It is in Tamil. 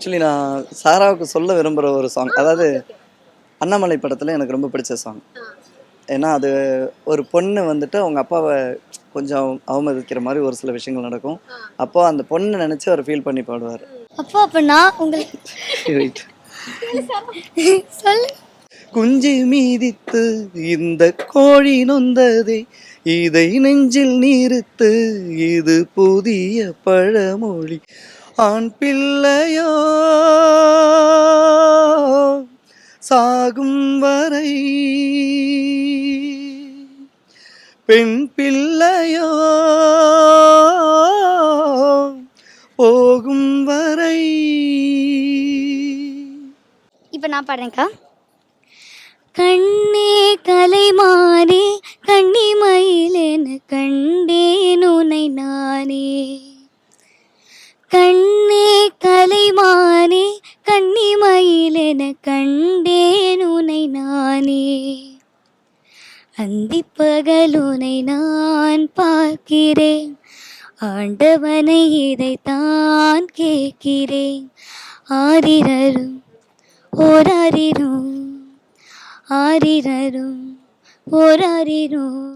ஆக்சுவலி நான் சாராவுக்கு சொல்ல விரும்புகிற ஒரு சாங், அதாவது அண்ணாமலை படத்தில் எனக்கு ரொம்ப பிடிச்ச சாங். ஏன்னா அது ஒரு பொண்ணு வந்துட்டு அவங்க அப்பாவை கொஞ்சம் அவமதிக்கிற மாதிரி ஒரு சில விஷயங்கள் நடக்கும். அப்போ அந்த பொண்ணை நினச்சி அவர் ஃபீல் பண்ணி பாடுவார். அப்போ நான் உங்களுக்கு சொல்லு. குஞ்சு மீதித்து இந்த கோழி நொந்ததே, இதை நெஞ்சில் நீருத்து இது புதிய பழமொழி. ஆண் பிள்ளையோ சாகும் வரை, பெண் பிள்ளையோ போகும் வரை. இப்போ நான் பாடுறேன்க்கா. கண்ணே கலைமானே கண்ணிமயிலென கண்டேன் உனை நானே. கண்ணே கலைமானே கண்ணிமயிலென கண்டேன் உனை நானே. அந்திப்பகலுனை நான் பார்க்கிறேன், ஆண்டவனை இதைத்தான் கேட்கிறேன். ஆரிரரும் ஓராரிரும், ஆரிரரும் ஓராரிரும்.